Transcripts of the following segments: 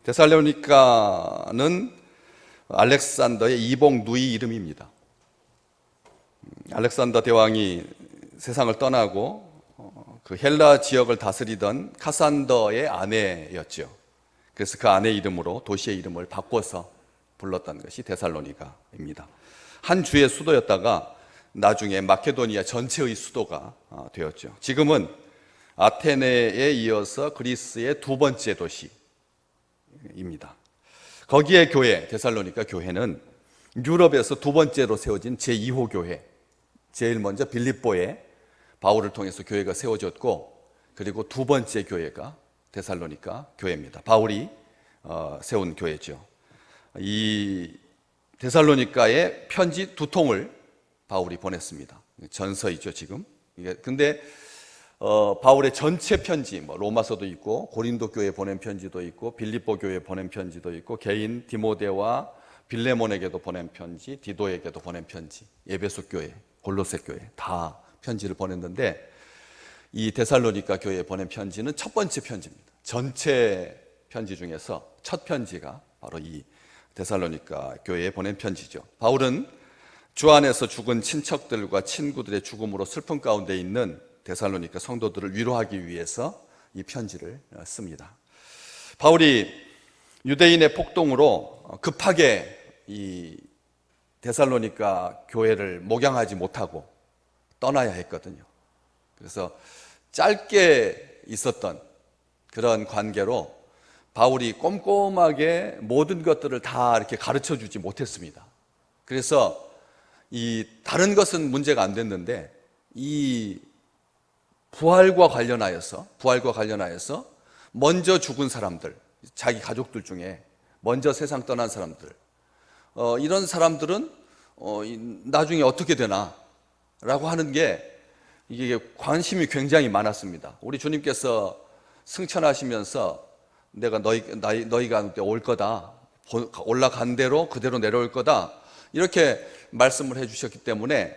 데살로니가는 알렉산더의 이복 누이 이름입니다. 알렉산더 대왕이 세상을 떠나고 그 헬라 지역을 다스리던 카산더의 아내였죠. 그래서 그 아내 이름으로 도시의 이름을 바꿔서 불렀던 것이 데살로니가입니다. 한 주의 수도였다가 나중에 마케도니아 전체의 수도가 되었죠. 지금은 아테네에 이어서 그리스의 두 번째 도시입니다. 거기에 교회, 데살로니가 교회는 유럽에서 두 번째로 세워진 제2호 교회, 제일 먼저 빌립보에 바울을 통해서 교회가 세워졌고, 그리고 두 번째 교회가 데살로니가 교회입니다. 바울이 세운 교회죠. 이 데살로니가에 편지 두 통을 바울이 보냈습니다. 전서이죠, 지금. 근데 바울의 전체 편지, 로마서도 있고, 고린도 교회에 보낸 편지도 있고, 빌립보 교회에 보낸 편지도 있고, 개인 디모데와 빌레몬에게도 보낸 편지, 디도에게도 보낸 편지, 에베소 교회, 골로새 교회 다 편지를 보냈는데, 이 데살로니가 교회에 보낸 편지는 첫 번째 편지입니다. 전체 편지 중에서 첫 편지가 바로 이 데살로니가 교회에 보낸 편지죠. 바울은 주 안에서 죽은 친척들과 친구들의 죽음으로 슬픔 가운데 있는 데살로니가 성도들을 위로하기 위해서 이 편지를 씁니다. 바울이 유대인의 폭동으로 급하게 이 데살로니가 교회를 목양하지 못하고 떠나야 했거든요. 그래서 짧게 있었던 그런 관계로 바울이 꼼꼼하게 모든 것들을 다 이렇게 가르쳐 주지 못했습니다. 그래서 이 다른 것은 문제가 안 됐는데, 이 부활과 관련하여서 먼저 죽은 사람들, 자기 가족들 중에 먼저 세상 떠난 사람들, 이런 사람들은 나중에 어떻게 되나 라고 하는 게, 이게 관심이 굉장히 많았습니다. 우리 주님께서 승천하시면서 내가 너희가 올 거다, 올라간 대로 그대로 내려올 거다, 이렇게 말씀을 해주셨기 때문에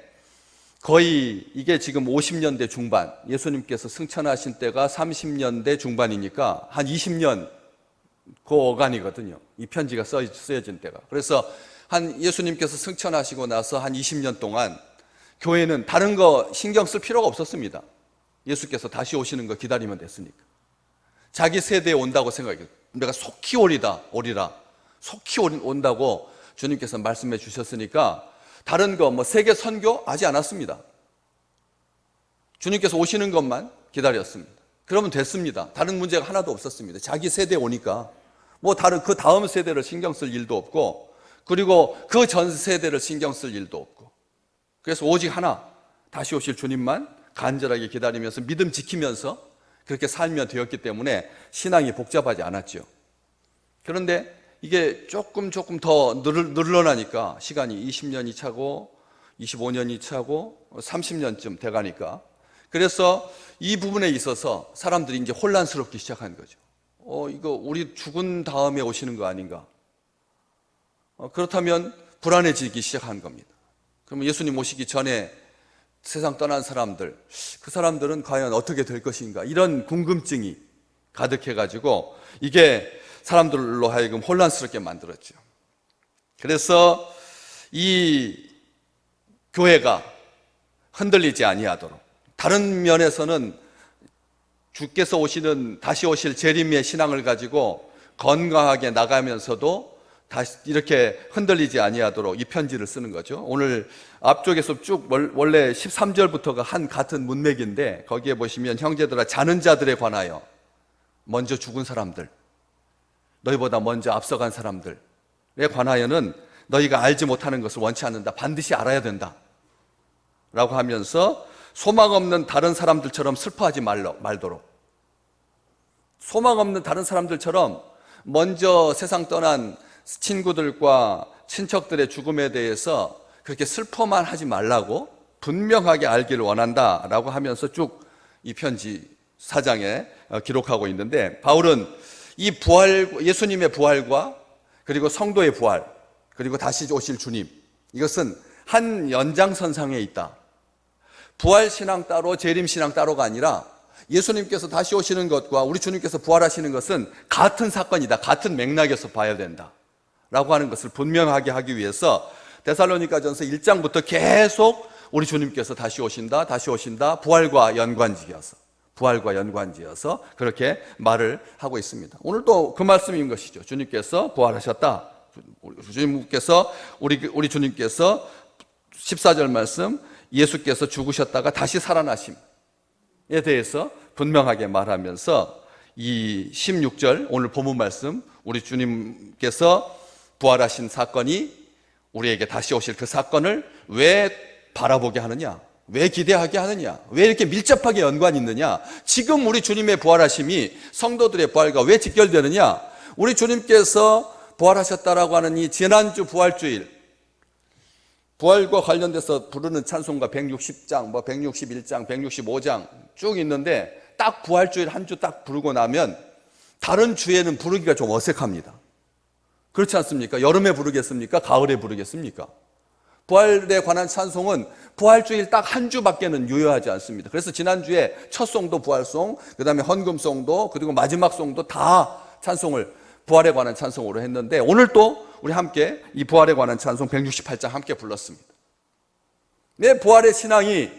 거의 이게 지금 50년대 중반, 예수님께서 승천하신 때가 30년대 중반이니까 한 20년 그 어간이거든요. 이 편지가 쓰여진 때가. 그래서 한 예수님께서 승천하시고 나서 한 20년 동안 교회는 다른 거 신경 쓸 필요가 없었습니다. 예수께서 다시 오시는 거 기다리면 됐으니까. 자기 세대에 온다고 생각해요. 내가 속히 오리라. 속히 온다고 주님께서 말씀해 주셨으니까 다른 거 세계 선교 하지 않았습니다. 주님께서 오시는 것만 기다렸습니다. 그러면 됐습니다. 다른 문제가 하나도 없었습니다. 자기 세대에 오니까 다른 그 다음 세대를 신경 쓸 일도 없고, 그리고 그 전 세대를 신경 쓸 일도 없고, 그래서 오직 하나, 다시 오실 주님만 간절하게 기다리면서 믿음 지키면서 그렇게 살면 되었기 때문에 신앙이 복잡하지 않았죠. 그런데 이게 조금 더 늘어나니까 시간이 20년이 차고 25년이 차고 30년쯤 돼가니까, 그래서 이 부분에 있어서 사람들이 이제 혼란스럽기 시작한 거죠. 이거 우리 죽은 다음에 오시는 거 아닌가? 그렇다면 불안해지기 시작한 겁니다. 그러면 예수님 오시기 전에 세상 떠난 사람들, 그 사람들은 과연 어떻게 될 것인가, 이런 궁금증이 가득해가지고 이게 사람들로 하여금 혼란스럽게 만들었죠. 그래서 이 교회가 흔들리지 아니하도록, 다른 면에서는 주께서 다시 오실 재림의 신앙을 가지고 건강하게 나가면서도 다시 이렇게 흔들리지 아니하도록 이 편지를 쓰는 거죠. 오늘 앞쪽에서 쭉 원래 13절부터가 한 같은 문맥인데, 거기에 보시면 형제들아, 자는 자들에 관하여, 먼저 죽은 사람들, 너희보다 먼저 앞서간 사람들에 관하여는 너희가 알지 못하는 것을 원치 않는다, 반드시 알아야 된다 라고 하면서 소망 없는 다른 사람들처럼 슬퍼하지 말도록, 소망 없는 다른 사람들처럼 먼저 세상 떠난 친구들과 친척들의 죽음에 대해서 그렇게 슬퍼만 하지 말라고 분명하게 알기를 원한다라고 하면서 쭉 이 편지 4장에 기록하고 있는데, 바울은 이 예수님의 부활과 그리고 성도의 부활, 그리고 다시 오실 주님, 이것은 한 연장선상에 있다. 부활신앙 따로 재림신앙 따로가 아니라 예수님께서 다시 오시는 것과 우리 주님께서 부활하시는 것은 같은 사건이다, 같은 맥락에서 봐야 된다 라고 하는 것을 분명하게 하기 위해서 데살로니가전서 1장부터 계속 우리 주님께서 다시 오신다, 다시 오신다, 부활과 연관지어서 그렇게 말을 하고 있습니다. 오늘도 그 말씀인 것이죠. 주님께서 부활하셨다. 우리 주님께서 14절 말씀, 예수께서 죽으셨다가 다시 살아나심에 대해서 분명하게 말하면서 이 16절 오늘 본문 말씀, 우리 주님께서 부활하신 사건이 우리에게 다시 오실 그 사건을 왜 바라보게 하느냐, 왜 기대하게 하느냐, 왜 이렇게 밀접하게 연관이 있느냐, 지금 우리 주님의 부활하심이 성도들의 부활과 왜 직결되느냐, 우리 주님께서 부활하셨다라고 하는 이 지난주 부활주일, 부활과 관련돼서 부르는 찬송가 160장, 161장, 165장 쭉 있는데 딱 부활주일 한 주 딱 부르고 나면 다른 주에는 부르기가 좀 어색합니다. 그렇지 않습니까? 여름에 부르겠습니까? 가을에 부르겠습니까? 부활에 관한 찬송은 부활주일 딱 한 주밖에는 유효하지 않습니다. 그래서 지난주에 첫 송도 부활송, 그 다음에 헌금송도, 그리고 마지막 송도 다 찬송을 부활에 관한 찬송으로 했는데 오늘 또 우리 함께 이 부활에 관한 찬송 168장 함께 불렀습니다. 내 부활의 신앙이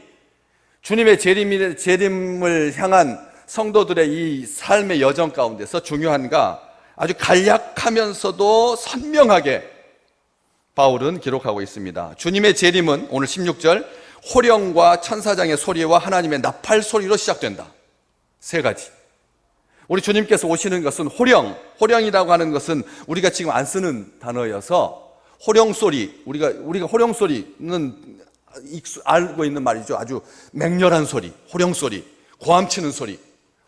주님의 재림을 향한 성도들의 이 삶의 여정 가운데서 중요한가, 아주 간략하면서도 선명하게 바울은 기록하고 있습니다. 주님의 재림은 오늘 16절 호령과 천사장의 소리와 하나님의 나팔 소리로 시작된다. 세 가지. 우리 주님께서 오시는 것은 호령이라고 하는 것은 우리가 지금 안 쓰는 단어여서 호령소리, 우리가 호령소리는 알고 있는 말이죠. 아주 맹렬한 소리, 호령소리, 고함치는 소리,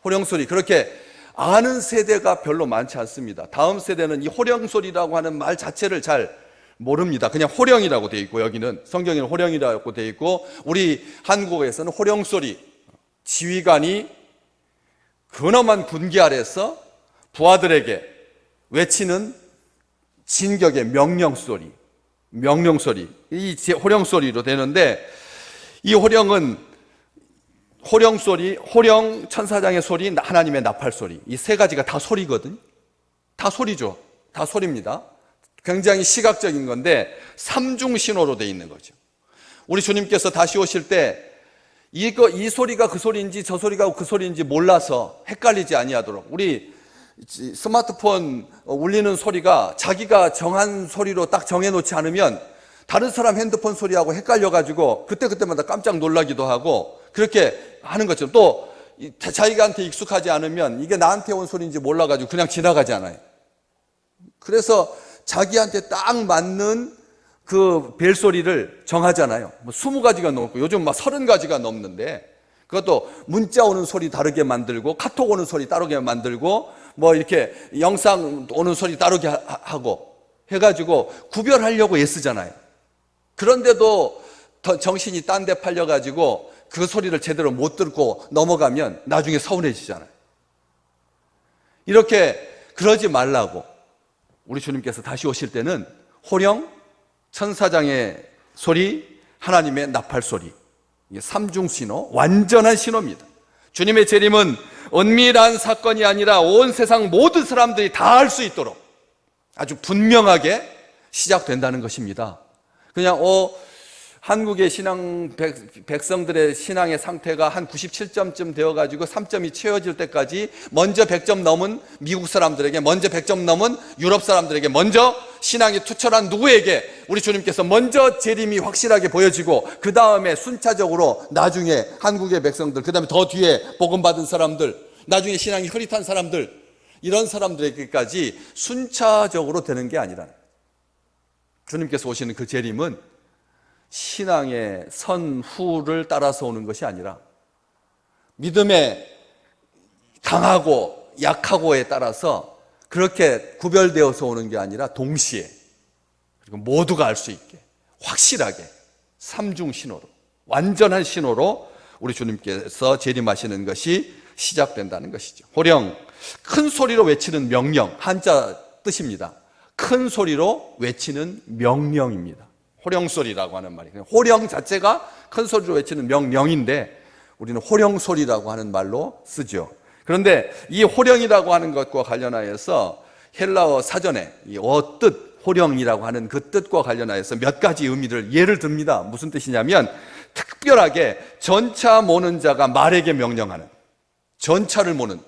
호령소리, 그렇게 아는 세대가 별로 많지 않습니다. 다음 세대는 이 호령소리라고 하는 말 자체를 잘 모릅니다. 그냥 호령이라고 되어 있고, 여기는 성경에는 호령이라고 되어 있고, 우리 한국어에서는 호령소리, 지휘관이 근엄한 군기 아래서 부하들에게 외치는 진격의 명령소리, 이 호령소리로 되는데, 이 호령은 호령소리, 호령, 천사장의 소리, 하나님의 나팔소리, 이 세 가지가 다 소리거든요. 다 소리죠. 다 소리입니다. 굉장히 시각적인 건데 삼중 신호로 되어 있는 거죠. 우리 주님께서 다시 오실 때 이 소리가 그 소리인지 저 소리가 그 소리인지 몰라서 헷갈리지 아니하도록, 우리 스마트폰 울리는 소리가 자기가 정한 소리로 딱 정해놓지 않으면 다른 사람 핸드폰 소리하고 헷갈려가지고 그때마다 깜짝 놀라기도 하고 그렇게 하는 것처럼, 또 자기한테 익숙하지 않으면 이게 나한테 온 소리인지 몰라가지고 그냥 지나가잖아요. 그래서 자기한테 딱 맞는 그 벨소리를 정하잖아요. 20가지가 넘고 요즘 30가지가 넘는데, 그것도 문자 오는 소리 다르게 만들고 카톡 오는 소리 다르게 만들고 이렇게 영상 오는 소리 다르게 하고 해가지고 구별하려고 애쓰잖아요. 그런데도 더 정신이 딴 데 팔려가지고 그 소리를 제대로 못 듣고 넘어가면 나중에 서운해지잖아요. 이렇게 그러지 말라고 우리 주님께서 다시 오실 때는 호령, 천사장의 소리, 하나님의 나팔 소리, 이게 삼중 신호, 완전한 신호입니다. 주님의 재림은 은밀한 사건이 아니라 온 세상 모든 사람들이 다 알 수 있도록 아주 분명하게 시작된다는 것입니다. 그냥 한국의 백성들의 신앙의 상태가 한 97점쯤 되어가지고 3점이 채워질 때까지 먼저 100점 넘은 미국 사람들에게, 먼저 100점 넘은 유럽 사람들에게, 먼저 신앙이 투철한 누구에게 우리 주님께서 먼저 재림이 확실하게 보여지고 그 다음에 순차적으로 나중에 한국의 백성들, 그 다음에 더 뒤에 복음받은 사람들, 나중에 신앙이 흐릿한 사람들, 이런 사람들에게까지 순차적으로 되는 게 아니라, 주님께서 오시는 그 재림은 신앙의 선후를 따라서 오는 것이 아니라 믿음의 강하고 약하고에 따라서 그렇게 구별되어서 오는 게 아니라 동시에, 그리고 모두가 알 수 있게 확실하게 삼중 신호로, 완전한 신호로 우리 주님께서 재림하시는 것이 시작된다는 것이죠. 호령, 큰 소리로 외치는 명령, 한자 뜻입니다. 큰 소리로 외치는 명령입니다. 호령소리라고 하는 말이에요. 호령 자체가 큰 소리로 외치는 명령인데, 우리는 호령소리라고 하는 말로 쓰죠. 그런데 이 호령이라고 하는 것과 관련하여서 헬라어 사전에 이 어뜻 호령이라고 하는 그 뜻과 관련하여서 몇 가지 의미를 예를 듭니다. 무슨 뜻이냐면 특별하게 전차 모는 자가 말에게 명령하는, 전차를 모는,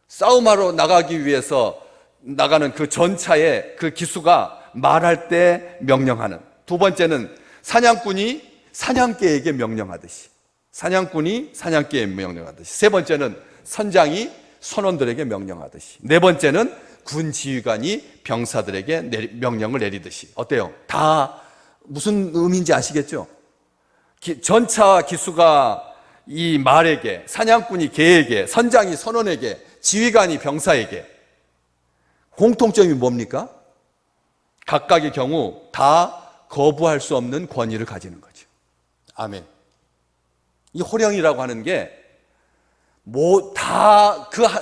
싸움하러 나가기 위해서 나가는 그 전차의 그 기수가 말할 때 명령하는. 두 번째는 사냥꾼이 사냥개에게 명령하듯이, 사냥꾼이 사냥개에게 명령하듯이. 세 번째는 선장이 선원들에게 명령하듯이. 네 번째는 군 지휘관이 병사들에게 명령을 내리듯이. 어때요? 다 무슨 의미인지 아시겠죠? 전차 기수가 이 말에게, 사냥꾼이 개에게, 선장이 선원에게, 지휘관이 병사에게. 공통점이 뭡니까? 각각의 경우 다 거부할 수 없는 권위를 가지는 거죠. 아멘. 이 호령이라고 하는 게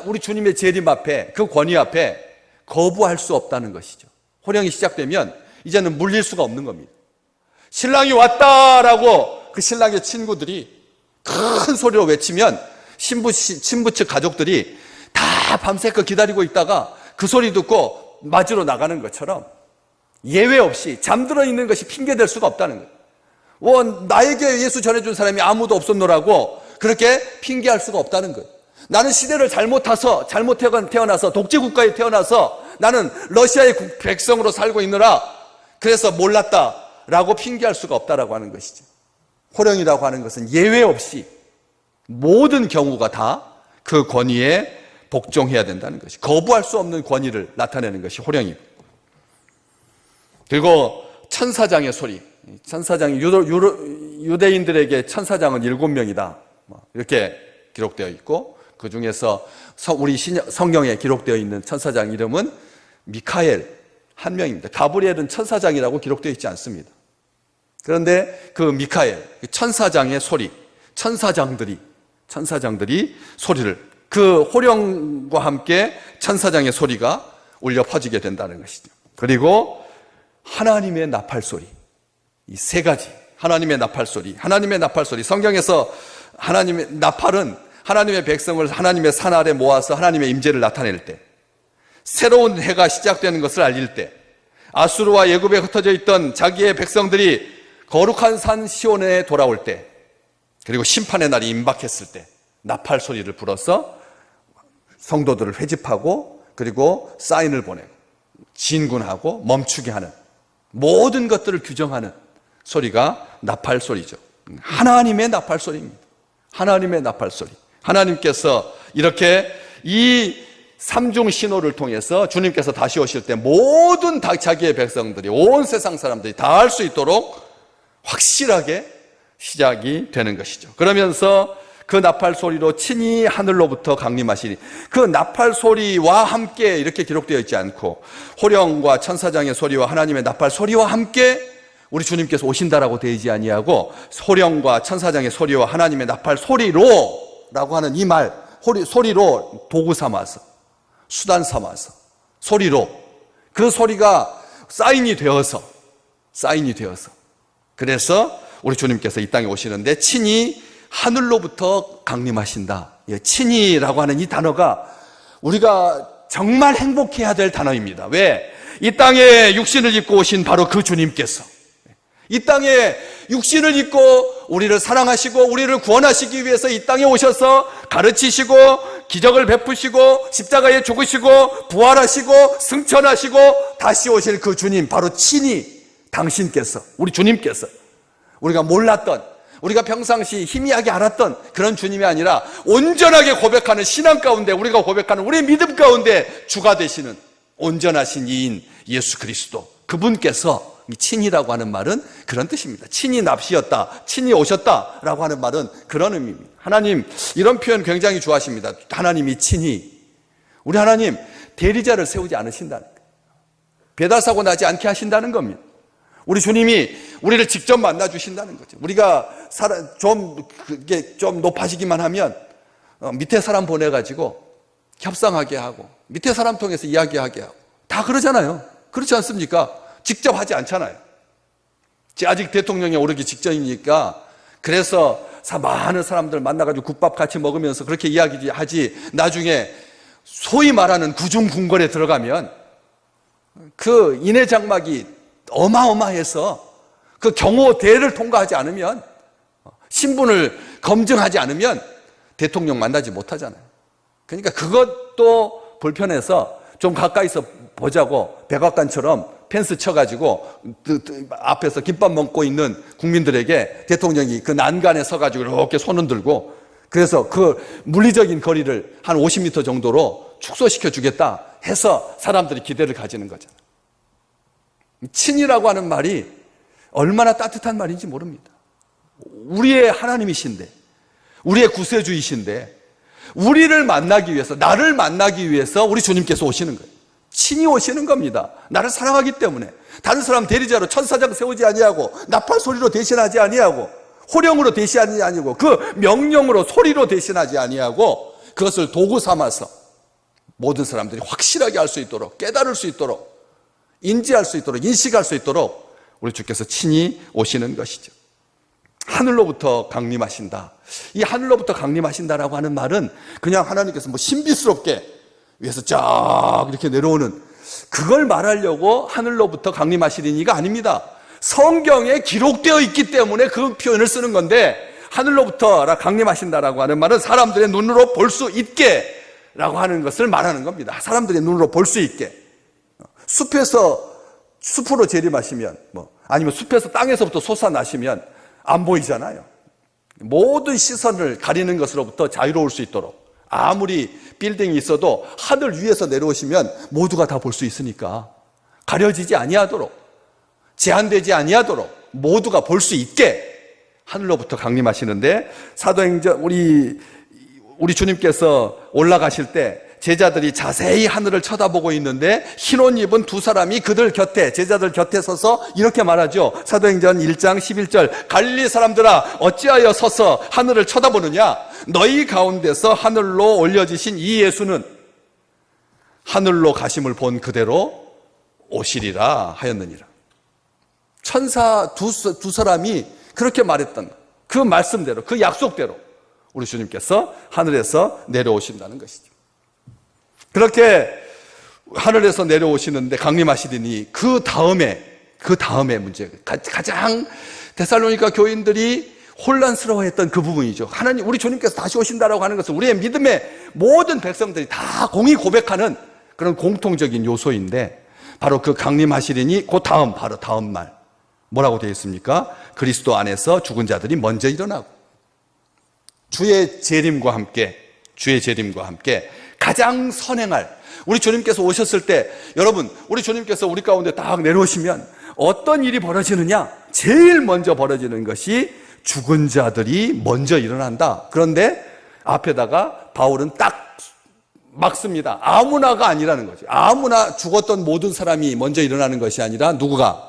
우리 주님의 재림 앞에, 그 권위 앞에 거부할 수 없다는 것이죠. 호령이 시작되면 이제는 물릴 수가 없는 겁니다. 신랑이 왔다라고 그 신랑의 친구들이 큰 소리로 외치면 신부 측 가족들이 다 밤새껏 기다리고 있다가 그 소리 듣고 맞으러 나가는 것처럼 예외 없이 잠들어 있는 것이 핑계될 수가 없다는 거예요. 나에게 예수 전해준 사람이 아무도 없었노라고 그렇게 핑계할 수가 없다는 거예요. 나는 시대를 잘못 태어나서 독재국가에 태어나서 나는 러시아의 백성으로 살고 있느라 그래서 몰랐다라고 핑계할 수가 없다라고 하는 것이죠. 호령이라고 하는 것은 예외 없이 모든 경우가 다 그 권위에 복종해야 된다는 것이, 거부할 수 없는 권위를 나타내는 것이 호령이고. 그리고 천사장의 소리. 천사장이 유대인들에게 천사장은 7명이다 이렇게 기록되어 있고, 그 중에서 우리 성경에 기록되어 있는 천사장 이름은 미카엘 한 명입니다. 가브리엘은 천사장이라고 기록되어 있지 않습니다. 그런데 그 미카엘, 천사장의 소리, 천사장들이 소리를, 그 호령과 함께 천사장의 소리가 울려 퍼지게 된다는 것이죠. 그리고 하나님의 나팔 소리, 이 세 가지, 하나님의 나팔 소리. 성경에서 하나님의 나팔은 하나님의 백성을 하나님의 산 아래 모아서 하나님의 임재를 나타낼 때, 새로운 해가 시작되는 것을 알릴 때, 아수르와 애굽에 흩어져 있던 자기의 백성들이 거룩한 산 시온에 돌아올 때, 그리고 심판의 날이 임박했을 때 나팔 소리를 불어서 성도들을 회집하고 그리고 사인을 보내고 진군하고 멈추게 하는, 모든 것들을 규정하는 소리가 나팔 소리죠. 하나님의 나팔 소리입니다. 하나님의 나팔 소리. 하나님께서 이렇게 이 삼중 신호를 통해서 주님께서 다시 오실 때 모든 자기의 백성들이, 온 세상 사람들이 다 알 수 있도록 확실하게 시작이 되는 것이죠. 그러면서 그 나팔 소리로 친히 하늘로부터 강림하시니, 그 나팔 소리와 함께 이렇게 기록되어 있지 않고 호령과 천사장의 소리와 하나님의 나팔 소리와 함께 우리 주님께서 오신다라고 되어 있지 아니하고, 호령과 천사장의 소리와 하나님의 나팔 소리로라고 하는 이 말, 소리로 도구 삼아서, 수단 삼아서, 소리로, 그 소리가 사인이 되어서 그래서 우리 주님께서 이 땅에 오시는데 친히 하늘로부터 강림하신다. 친히라고 하는 이 단어가 우리가 정말 행복해야 될 단어입니다. 왜? 이 땅에 육신을 입고 오신 바로 그 주님께서 이 땅에 육신을 입고 우리를 사랑하시고 우리를 구원하시기 위해서 이 땅에 오셔서 가르치시고 기적을 베푸시고 십자가에 죽으시고 부활하시고 승천하시고 다시 오실 그 주님, 바로 친히 당신께서, 우리 주님께서, 우리가 몰랐던, 우리가 평상시 희미하게 알았던 그런 주님이 아니라 온전하게 고백하는 신앙 가운데, 우리가 고백하는 우리의 믿음 가운데 주가 되시는 온전하신 이인 예수 그리스도, 그분께서, 친이라고 하는 말은 그런 뜻입니다. 친히 납시였다, 친히 오셨다라고 하는 말은 그런 의미입니다. 하나님 이런 표현 굉장히 좋아하십니다. 하나님이 친히, 우리 하나님 대리자를 세우지 않으신다는 거예요. 배달사고 나지 않게 하신다는 겁니다. 우리 주님이 우리를 직접 만나 주신다는 거죠. 우리가 좀 높아지기만 하면 밑에 사람 보내가지고 협상하게 하고 밑에 사람 통해서 이야기하게 하고 다 그러잖아요. 그렇지 않습니까? 직접 하지 않잖아요. 아직 대통령에 오르기 직전이니까, 그래서 많은 사람들 만나가지고 국밥 같이 먹으면서 그렇게 이야기하지, 나중에 소위 말하는 구중궁궐에 들어가면 그 인해장막이 어마어마해서 그 경호대를 통과하지 않으면, 신분을 검증하지 않으면 대통령 만나지 못하잖아요. 그러니까 그것도 불편해서 좀 가까이서 보자고 백악관처럼 펜스 쳐가지고 앞에서 김밥 먹고 있는 국민들에게 대통령이 그 난간에 서가지고 이렇게 손을 들고, 그래서 그 물리적인 거리를 한 50m 정도로 축소시켜 주겠다 해서 사람들이 기대를 가지는 거잖아요. 친이라고 하는 말이 얼마나 따뜻한 말인지 모릅니다. 우리의 하나님이신데, 우리의 구세주이신데, 우리를 만나기 위해서, 나를 만나기 위해서 우리 주님께서 오시는 거예요. 친히 오시는 겁니다. 나를 사랑하기 때문에. 다른 사람 대리자로 천사장 세우지 아니하고, 나팔 소리로 대신하지 아니하고, 호령으로 대신하지 아니하고, 그 명령으로 소리로 대신하지 아니하고, 그것을 도구 삼아서 모든 사람들이 확실하게 알 수 있도록, 깨달을 수 있도록, 인지할 수 있도록, 인식할 수 있도록 우리 주께서 친히 오시는 것이죠. 하늘로부터 강림하신다. 이 하늘로부터 강림하신다라고 하는 말은 그냥 하나님께서 뭐 신비스럽게 위에서 쫙 이렇게 내려오는, 그걸 말하려고 하늘로부터 강림하시리니가 아닙니다. 성경에 기록되어 있기 때문에 그 표현을 쓰는 건데, 하늘로부터 강림하신다라고 하는 말은 사람들의 눈으로 볼 수 있게 라고 하는 것을 말하는 겁니다. 사람들의 눈으로 볼 수 있게. 숲으로 재림하시면, 아니면 숲에서 땅에서부터 솟아나시면 안 보이잖아요. 모든 시선을 가리는 것으로부터 자유로울 수 있도록, 아무리 빌딩이 있어도 하늘 위에서 내려오시면 모두가 다 볼 수 있으니까 가려지지 아니하도록, 제한되지 아니하도록 모두가 볼 수 있게 하늘로부터 강림하시는데, 사도행전 우리 주님께서 올라가실 때 제자들이 자세히 하늘을 쳐다보고 있는데, 흰옷 입은 두 사람이 그들 곁에, 제자들 곁에 서서 이렇게 말하죠. 사도행전 1장 11절, 갈릴리 사람들아 어찌하여 서서 하늘을 쳐다보느냐? 너희 가운데서 하늘로 올려지신 이 예수는 하늘로 가심을 본 그대로 오시리라 하였느니라. 천사 두 사람이 그렇게 말했던 그 말씀대로, 그 약속대로 우리 주님께서 하늘에서 내려오신다는 것이죠. 그렇게 하늘에서 내려오시는데 강림하시더니 그 다음에 문제, 가장 데살로니가 교인들이 혼란스러워했던 그 부분이죠. 하나님, 우리 주님께서 다시 오신다라고 하는 것은 우리의 믿음의 모든 백성들이 다 공히 고백하는 그런 공통적인 요소인데, 바로 그 강림하시리니 그 바로 다음 말 뭐라고 되어 있습니까? 그리스도 안에서 죽은 자들이 먼저 일어나고, 주의 재림과 함께 가장 선행할, 우리 주님께서 오셨을 때, 여러분, 우리 주님께서 우리 가운데 딱 내려오시면 어떤 일이 벌어지느냐? 제일 먼저 벌어지는 것이 죽은 자들이 먼저 일어난다. 그런데 앞에다가 바울은 딱 막습니다. 아무나가 아니라는 거죠. 아무나, 죽었던 모든 사람이 먼저 일어나는 것이 아니라 누구가?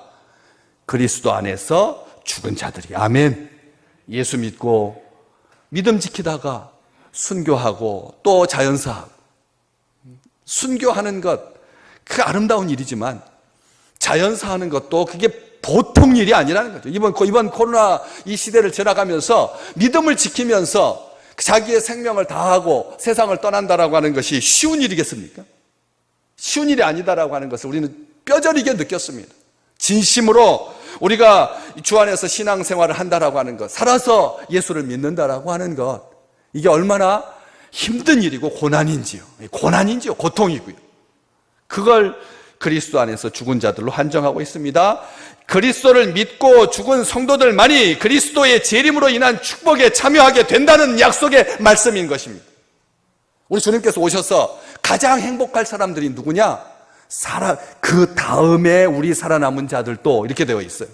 그리스도 안에서 죽은 자들이. 아멘. 예수 믿고 믿음 지키다가 순교하고 또 자연사하고, 순교하는 것, 그 아름다운 일이지만 자연사하는 것도 그게 보통 일이 아니라는 거죠. 이번 코로나 이 시대를 지나가면서 믿음을 지키면서 자기의 생명을 다하고 세상을 떠난다라고 하는 것이 쉬운 일이겠습니까? 쉬운 일이 아니다라고 하는 것을 우리는 뼈저리게 느꼈습니다. 진심으로 우리가 주 안에서 신앙생활을 한다라고 하는 것, 살아서 예수를 믿는다라고 하는 것, 이게 얼마나 힘든 일이고 고난인지요, 고통이고요. 그걸 그리스도 안에서 죽은 자들로 한정하고 있습니다. 그리스도를 믿고 죽은 성도들만이 그리스도의 재림으로 인한 축복에 참여하게 된다는 약속의 말씀인 것입니다. 우리 주님께서 오셔서 가장 행복할 사람들이 누구냐? 그 다음에 우리 살아남은 자들도 이렇게 되어 있어요.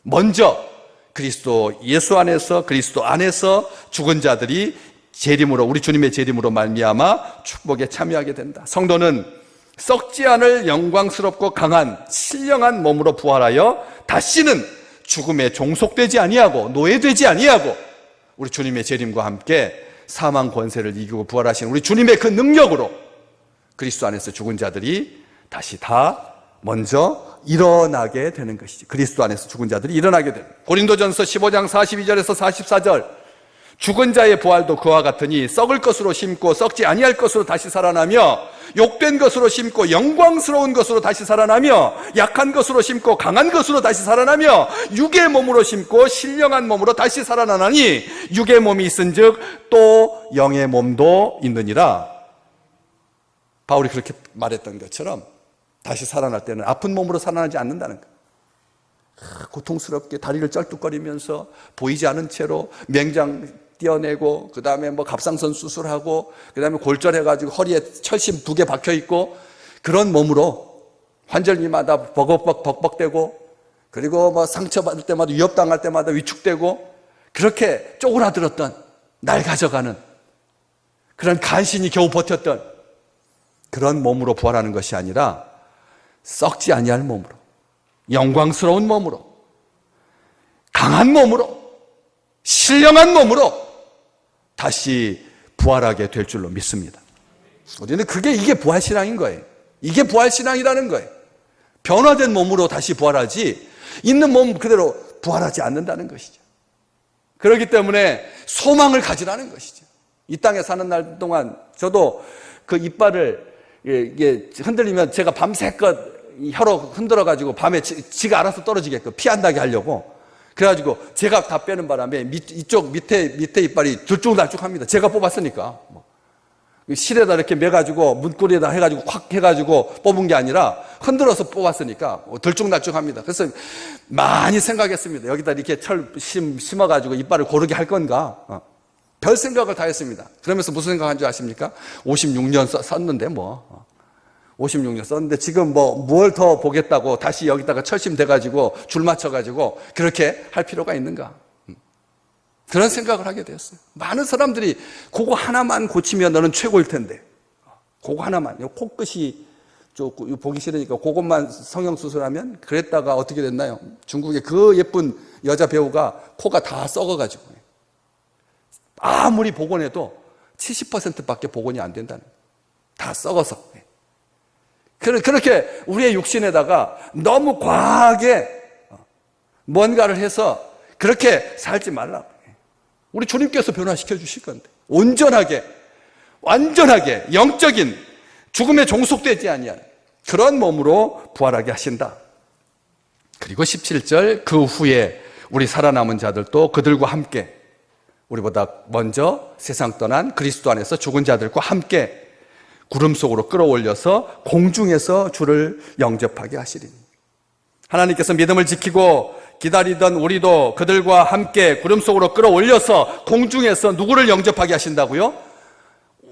먼저 그리스도 예수 안에서, 그리스도 안에서 죽은 자들이 재림으로, 우리 주님의 재림으로 말미암아 축복에 참여하게 된다. 성도는 썩지 않을 영광스럽고 강한 신령한 몸으로 부활하여 다시는 죽음에 종속되지 아니하고 노예되지 아니하고, 우리 주님의 재림과 함께 사망 권세를 이기고 부활하신 우리 주님의 그 능력으로 그리스도 안에서 죽은 자들이 다시 다 먼저 일어나게 되는 것이지. 그리스도 안에서 죽은 자들이 일어나게 되는. 고린도전서 15장 42절에서 44절, 죽은 자의 부활도 그와 같으니 썩을 것으로 심고 썩지 아니할 것으로 다시 살아나며 욕된 것으로 심고 영광스러운 것으로 다시 살아나며 약한 것으로 심고 강한 것으로 다시 살아나며 육의 몸으로 심고 신령한 몸으로 다시 살아나나니 육의 몸이 있은즉 또 영의 몸도 있느니라. 바울이 그렇게 말했던 것처럼 다시 살아날 때는 아픈 몸으로 살아나지 않는다는 거예요. 고통스럽게 다리를 쩔뚝거리면서 보이지 않은 채로 맹장 떼어내고 그 다음에 뭐 갑상선 수술하고 그 다음에 골절해가지고 허리에 철심 2개 박혀있고 그런 몸으로 환절기마다 벅벅대고 그리고 뭐 상처받을 때마다 위협당할 때마다 위축되고 그렇게 쪼그라들었던 날 가져가는 그런 간신히 겨우 버텼던 그런 몸으로 부활하는 것이 아니라 썩지 아니할 몸으로 영광스러운 몸으로 강한 몸으로 신령한 몸으로 다시 부활하게 될 줄로 믿습니다. 우리는 이게 부활신앙인 거예요. 이게 부활신앙이라는 거예요. 변화된 몸으로 다시 부활하지 있는 몸 그대로 부활하지 않는다는 것이죠. 그렇기 때문에 소망을 가지라는 것이죠. 이 땅에 사는 날 동안 저도 그 이빨을 이게 흔들리면 제가 밤새껏 혀로 흔들어가지고 밤에 지가 알아서 떨어지게끔 피한다게 하려고 그래가지고 제가 다 빼는 바람에 이쪽 밑에 이빨이 들쭉날쭉합니다. 제가 뽑았으니까. 실에다 이렇게 매가지고 문고리에다 해가지고 확 해가지고 뽑은 게 아니라 흔들어서 뽑았으니까 들쭉날쭉합니다. 그래서 많이 생각했습니다. 여기다 이렇게 철 심어가지고 이빨을 고르게 할 건가? 별 생각을 다 했습니다. 그러면서 무슨 생각한 줄 아십니까? 56년 썼는데 56년 썼는데 지금 뭘 더 보겠다고 다시 여기다가 철심돼가지고 줄 맞춰가지고 그렇게 할 필요가 있는가? 그런 생각을 하게 되었어요. 많은 사람들이 그거 하나만 고치면 너는 최고일 텐데 그거 하나만, 코끝이 보기 싫으니까 그것만 성형수술하면 그랬다가 어떻게 됐나요? 중국의 그 예쁜 여자 배우가 코가 다 썩어가지고 아무리 복원해도 70%밖에 복원이 안 된다는 거예요. 다 썩어서. 그렇게 우리의 육신에다가 너무 과하게 뭔가를 해서 그렇게 살지 말라고. 우리 주님께서 변화시켜 주실 건데 온전하게 완전하게 영적인 죽음에 종속되지 아니한 그런 몸으로 부활하게 하신다. 그리고 17절 그 후에 우리 살아남은 자들도 그들과 함께 우리보다 먼저 세상 떠난 그리스도 안에서 죽은 자들과 함께 구름 속으로 끌어올려서 공중에서 주를 영접하게 하시리니. 하나님께서 믿음을 지키고 기다리던 우리도 그들과 함께 구름 속으로 끌어올려서 공중에서 누구를 영접하게 하신다고요?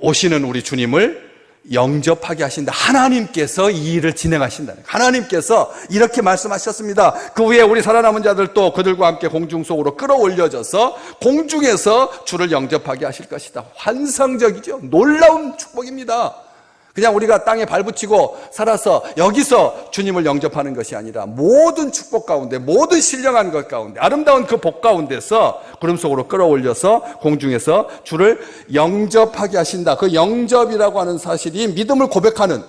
오시는 우리 주님을 영접하게 하신다. 하나님께서 이 일을 진행하신다. 하나님께서 이렇게 말씀하셨습니다. 그 후에 우리 살아남은 자들도 그들과 함께 공중 속으로 끌어올려져서 공중에서 주를 영접하게 하실 것이다. 환상적이죠. 놀라운 축복입니다. 그냥 우리가 땅에 발붙이고 살아서 여기서 주님을 영접하는 것이 아니라 모든 축복 가운데 모든 신령한 것 가운데 아름다운 그 복 가운데서 구름 속으로 끌어올려서 공중에서 주를 영접하게 하신다. 그 영접이라고 하는 사실이 믿음을 고백하는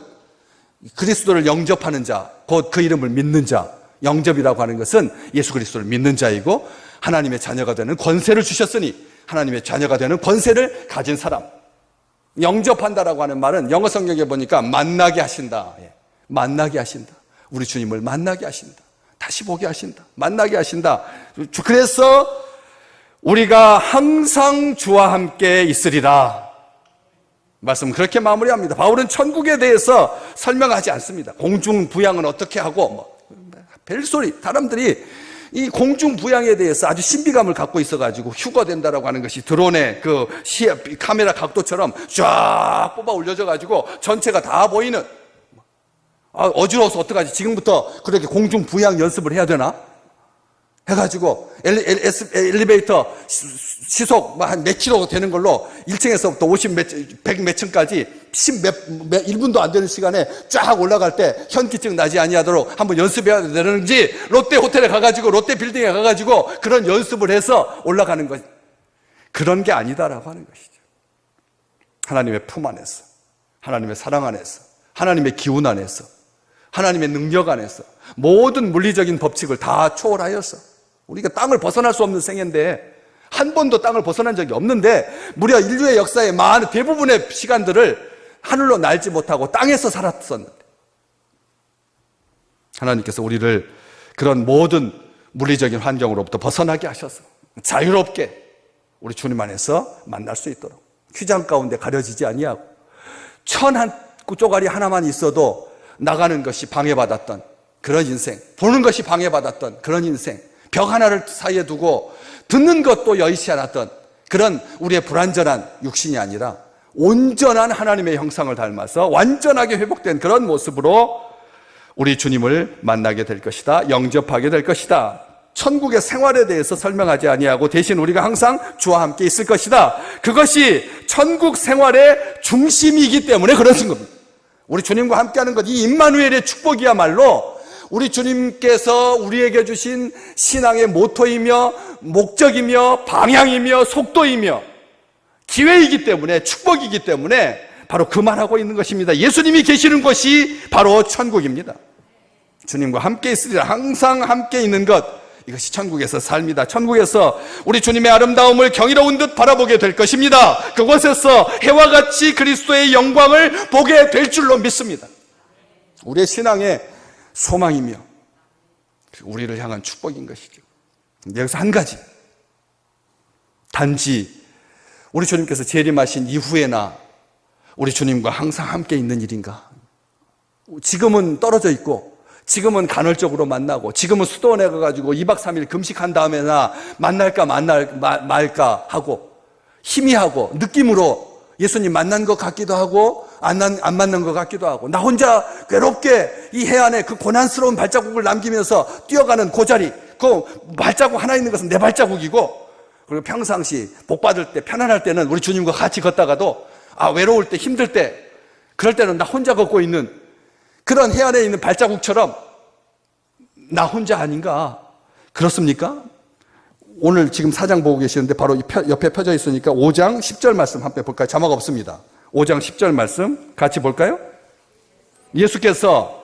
그리스도를 영접하는 자, 곧 그 이름을 믿는 자. 영접이라고 하는 것은 예수 그리스도를 믿는 자이고 하나님의 자녀가 되는 권세를 주셨으니 하나님의 자녀가 되는 권세를 가진 사람. 영접한다라고 하는 말은 영어 성경에 보니까 만나게 하신다. 만나게 하신다. 우리 주님을 만나게 하신다. 다시 보게 하신다. 만나게 하신다. 그래서 우리가 항상 주와 함께 있으리라. 말씀 그렇게 마무리합니다. 바울은 천국에 대해서 설명하지 않습니다. 공중 부양은 어떻게 하고 별소리. 사람들이 이 공중 부양에 대해서 아주 신비감을 갖고 있어가지고 휴거된다라고 하는 것이 드론의 그 카메라 각도처럼 쫙 뽑아 올려져가지고 전체가 다 보이는. 어지러워서 어떡하지? 지금부터 그렇게 공중 부양 연습을 해야 되나? 해가지고 엘리베이터 시속 한 몇 킬로 되는 걸로 1층에서부터 100 몇 층까지 1분도 안 되는 시간에 쫙 올라갈 때 현기증 나지 아니하도록 한번 연습해야 되는지 롯데 호텔에 가가지고 롯데 빌딩에 가가지고 그런 연습을 해서 올라가는 것. 그런 게 아니다라고 하는 것이죠. 하나님의 품 안에서, 하나님의 사랑 안에서, 하나님의 기운 안에서, 하나님의 능력 안에서 모든 물리적인 법칙을 다 초월하여서 우리가 땅을 벗어날 수 없는 생애인데 한 번도 땅을 벗어난 적이 없는데 무려 인류의 역사의 많은 대부분의 시간들을 하늘로 날지 못하고 땅에서 살았었는데 하나님께서 우리를 그런 모든 물리적인 환경으로부터 벗어나게 하셔서 자유롭게 우리 주님 안에서 만날 수 있도록 휘장 가운데 가려지지 아니하고 천 한 쪼가리 하나만 있어도 나가는 것이 방해받았던 그런 인생, 보는 것이 방해받았던 그런 인생, 벽 하나를 사이에 두고 듣는 것도 여의치 않았던 그런 우리의 불완전한 육신이 아니라 온전한 하나님의 형상을 닮아서 완전하게 회복된 그런 모습으로 우리 주님을 만나게 될 것이다. 영접하게 될 것이다. 천국의 생활에 대해서 설명하지 아니하고 대신 우리가 항상 주와 함께 있을 것이다. 그것이 천국 생활의 중심이기 때문에 그러신 겁니다. 우리 주님과 함께하는 것, 이 임마누엘의 축복이야말로 우리 주님께서 우리에게 주신 신앙의 모토이며 목적이며 방향이며 속도이며 기회이기 때문에, 축복이기 때문에 바로 그 말하고 있는 것입니다. 예수님이 계시는 곳이 바로 천국입니다. 주님과 함께 있으리라. 항상 함께 있는 것, 이것이 천국에서 삶이다. 천국에서 우리 주님의 아름다움을 경이로운 듯 바라보게 될 것입니다. 그곳에서 해와 같이 그리스도의 영광을 보게 될 줄로 믿습니다. 우리의 신앙의 소망이며 우리를 향한 축복인 것이죠. 여기서 한 가지, 단지 우리 주님께서 재림하신 이후에나 우리 주님과 항상 함께 있는 일인가? 지금은 떨어져 있고, 지금은 간헐적으로 만나고, 지금은 수도원에 가가지고 2박 3일 금식한 다음에나 만날까 말까 하고, 희미하고 느낌으로 예수님 만난 것 같기도 하고 안 만난 것 같기도 하고, 나 혼자 괴롭게 이 해안에 그 고난스러운 발자국을 남기면서 뛰어가는 그 자리, 그 발자국 하나 있는 것은 내 발자국이고, 그리고 평상시 복 받을 때, 편안할 때는 우리 주님과 같이 걷다가도 외로울 때, 힘들 때, 그럴 때는 나 혼자 걷고 있는 그런 해안에 있는 발자국처럼 나 혼자 아닌가? 그렇습니까? 오늘 지금 4장 보고 계시는데 바로 옆에 펴져 있으니까 5장 10절 말씀 한번 볼까요? 자막 없습니다. 5장 10절 말씀 같이 볼까요? 예수께서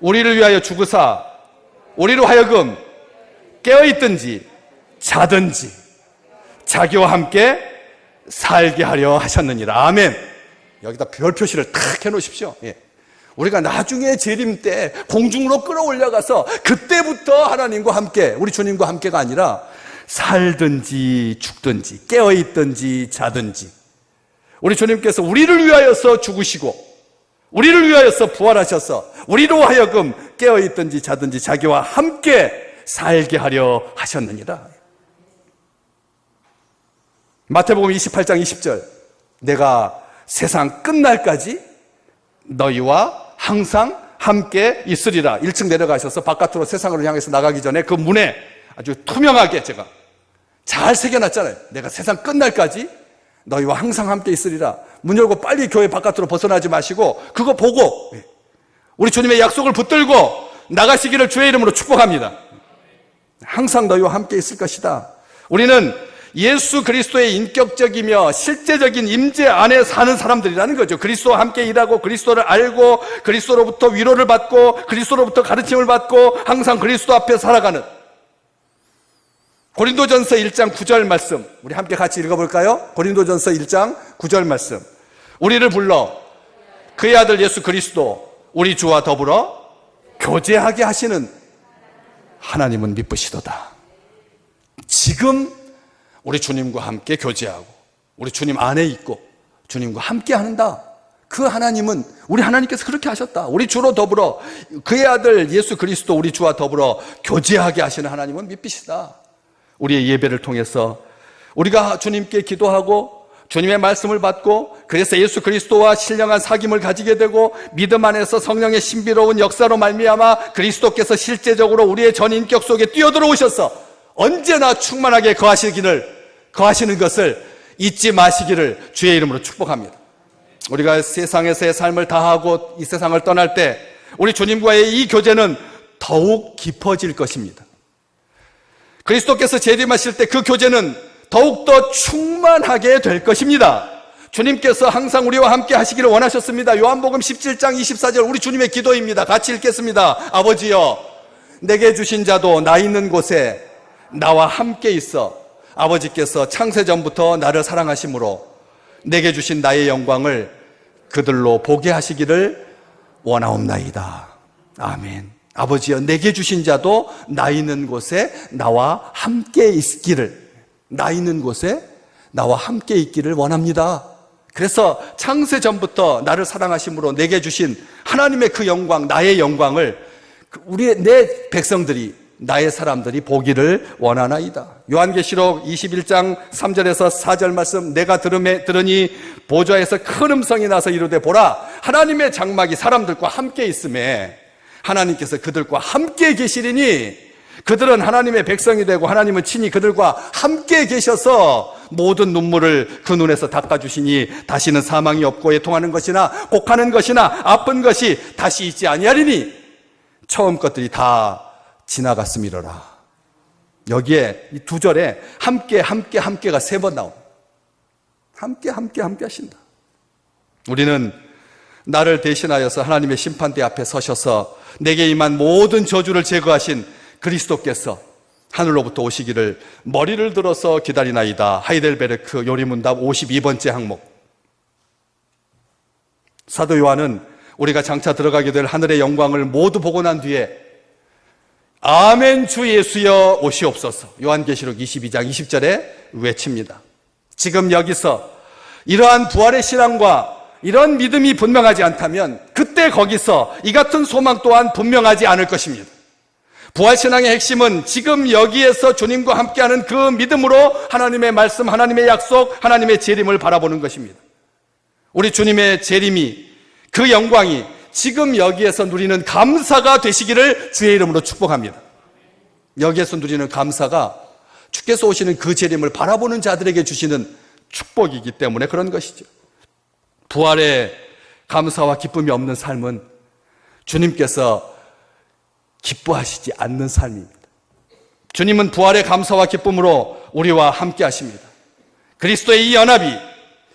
우리를 위하여 죽으사 우리로 하여금 깨어있든지 자든지 자기와 함께 살게 하려 하셨느니라. 아멘. 여기다 별 표시를 탁 해놓으십시오. 예. 우리가 나중에 재림 때 공중으로 끌어올려가서 그때부터 하나님과 함께, 우리 주님과 함께가 아니라 살든지 죽든지 깨어있든지 자든지 우리 주님께서 우리를 위하여서 죽으시고 우리를 위하여서 부활하셔서 우리로 하여금 깨어있든지 자든지 자기와 함께 살게 하려 하셨느니라. 마태복음 28장 20절, 내가 세상 끝날까지 너희와 항상 함께 있으리라. 1층 내려가셔서 바깥으로 세상을 향해서 나가기 전에 그 문에 아주 투명하게 제가 잘 새겨놨잖아요. 내가 세상 끝날까지 너희와 항상 함께 있으리라. 문 열고 빨리 교회 바깥으로 벗어나지 마시고 그거 보고 우리 주님의 약속을 붙들고 나가시기를 주의 이름으로 축복합니다. 항상 너희와 함께 있을 것이다. 우리는 예수 그리스도의 인격적이며 실제적인 임재 안에 사는 사람들이라는 거죠. 그리스도와 함께 일하고 그리스도를 알고 그리스도로부터 위로를 받고 그리스도로부터 가르침을 받고 항상 그리스도 앞에 살아가는, 고린도전서 1장 9절 말씀 우리 함께 같이 읽어볼까요? 고린도전서 1장 9절 말씀, 우리를 불러 그의 아들 예수 그리스도 우리 주와 더불어 교제하게 하시는 하나님은 미쁘시도다. 지금 우리 주님과 함께 교제하고 우리 주님 안에 있고 주님과 함께 한다. 그 하나님은, 우리 하나님께서 그렇게 하셨다. 우리 주로 더불어 그의 아들 예수 그리스도 우리 주와 더불어 교제하게 하시는 하나님은 미쁘시다. 우리의 예배를 통해서 우리가 주님께 기도하고 주님의 말씀을 받고 그래서 예수 그리스도와 신령한 사귐을 가지게 되고 믿음 안에서 성령의 신비로운 역사로 말미암아 그리스도께서 실제적으로 우리의 전 인격 속에 뛰어들어오셔서 언제나 충만하게 거하시는 것을 잊지 마시기를 주의 이름으로 축복합니다. 우리가 세상에서의 삶을 다하고 이 세상을 떠날 때 우리 주님과의 이 교제는 더욱 깊어질 것입니다. 그리스도께서 재림하실 때 그 교제는 더욱더 충만하게 될 것입니다. 주님께서 항상 우리와 함께 하시기를 원하셨습니다. 요한복음 17장 24절 우리 주님의 기도입니다. 같이 읽겠습니다. 아버지여, 내게 주신 자도 나 있는 곳에 나와 함께 있어 아버지께서 창세전부터 나를 사랑하심으로 내게 주신 나의 영광을 그들로 보게 하시기를 원하옵나이다. 아멘. 아버지여, 내게 주신 자도 나 있는 곳에 나와 함께 있기를, 나 있는 곳에 나와 함께 있기를 원합니다. 그래서 창세전부터 나를 사랑하심으로 내게 주신 하나님의 그 영광, 나의 영광을 내 백성들이, 나의 사람들이 보기를 원하나이다. 요한계시록 21장 3절에서 4절 말씀, 내가 들으니 보좌에서 큰 음성이 나서 이르되 보라, 하나님의 장막이 사람들과 함께 있음에 하나님께서 그들과 함께 계시리니 그들은 하나님의 백성이 되고 하나님은 친히 그들과 함께 계셔서 모든 눈물을 그 눈에서 닦아주시니 다시는 사망이 없고 애통하는 것이나 곡하는 것이나 아픈 것이 다시 있지 아니하리니 처음 것들이 다 지나갔음이로라. 여기에 이 두 절에 함께가 3번 나옵니다. 함께 하신다. 우리는 나를 대신하여서 하나님의 심판대 앞에 서셔서 내게 임한 모든 저주를 제거하신 그리스도께서 하늘로부터 오시기를 머리를 들어서 기다리나이다. 하이델베르크 요리문답 52번째 항목. 사도 요한은 우리가 장차 들어가게 될 하늘의 영광을 모두 보고 난 뒤에 아멘 주 예수여 오시옵소서, 요한계시록 22장 20절에 외칩니다. 지금 여기서 이러한 부활의 신앙과 이런 믿음이 분명하지 않다면 그때 거기서 이 같은 소망 또한 분명하지 않을 것입니다. 부활신앙의 핵심은 지금 여기에서 주님과 함께하는 그 믿음으로 하나님의 말씀, 하나님의 약속, 하나님의 재림을 바라보는 것입니다. 우리 주님의 재림이, 그 영광이 지금 여기에서 누리는 감사가 되시기를 주의 이름으로 축복합니다. 여기에서 누리는 감사가 주께서 오시는 그 재림을 바라보는 자들에게 주시는 축복이기 때문에 그런 것이죠. 부활의 감사와 기쁨이 없는 삶은 주님께서 기뻐하시지 않는 삶입니다. 주님은 부활의 감사와 기쁨으로 우리와 함께 하십니다. 그리스도의 이 연합이,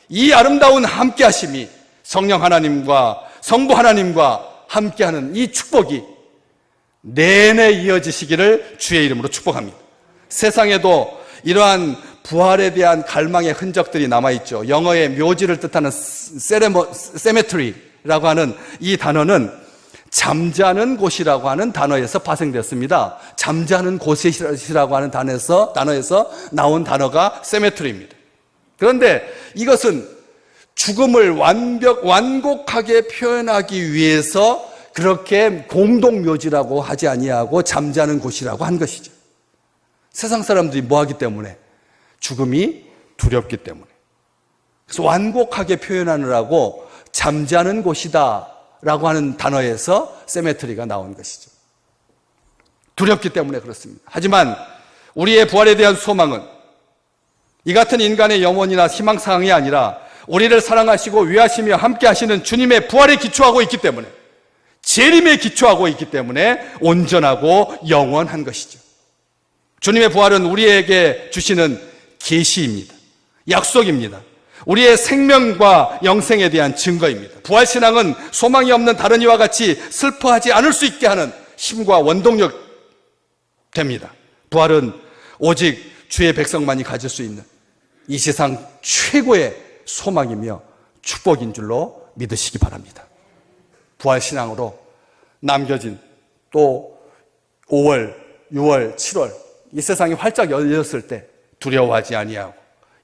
이 아름다운 함께 하심이 성령 하나님과 성부 하나님과 함께하는 이 축복이 내내 이어지시기를 주의 이름으로 축복합니다. 세상에도 이러한 부활에 대한 갈망의 흔적들이 남아있죠. 영어의 묘지를 뜻하는 cemetery라고 하는 이 단어는 잠자는 곳이라고 하는 단어에서 파생됐습니다. 잠자는 곳이라고 하는 단어에서 나온 단어가 cemetery입니다. 그런데 이것은 죽음을 완곡하게 표현하기 위해서 그렇게 공동묘지라고 하지 아니하고 잠자는 곳이라고 한 것이죠. 세상 사람들이 뭐 하기 때문에? 죽음이 두렵기 때문에. 그래서 완곡하게 표현하느라고 잠자는 곳이다 라고 하는 단어에서 세메트리가 나온 것이죠. 두렵기 때문에 그렇습니다. 하지만 우리의 부활에 대한 소망은 이 같은 인간의 영혼이나 희망사항이 아니라 우리를 사랑하시고 위하시며 함께 하시는 주님의 부활에 기초하고 있기 때문에, 재림에 기초하고 있기 때문에 온전하고 영원한 것이죠. 주님의 부활은 우리에게 주시는 계시입니다. 약속입니다. 우리의 생명과 영생에 대한 증거입니다. 부활신앙은 소망이 없는 다른 이와 같이 슬퍼하지 않을 수 있게 하는 힘과 원동력 됩니다. 부활은 오직 주의 백성만이 가질 수 있는 이 세상 최고의 소망이며 축복인 줄로 믿으시기 바랍니다. 부활신앙으로 남겨진 또 5월, 6월, 7월 이 세상이 활짝 열렸을 때 두려워하지 아니하고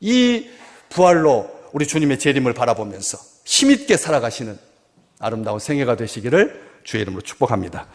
이 부활로 우리 주님의 재림을 바라보면서 힘있게 살아가시는 아름다운 생애가 되시기를 주의 이름으로 축복합니다.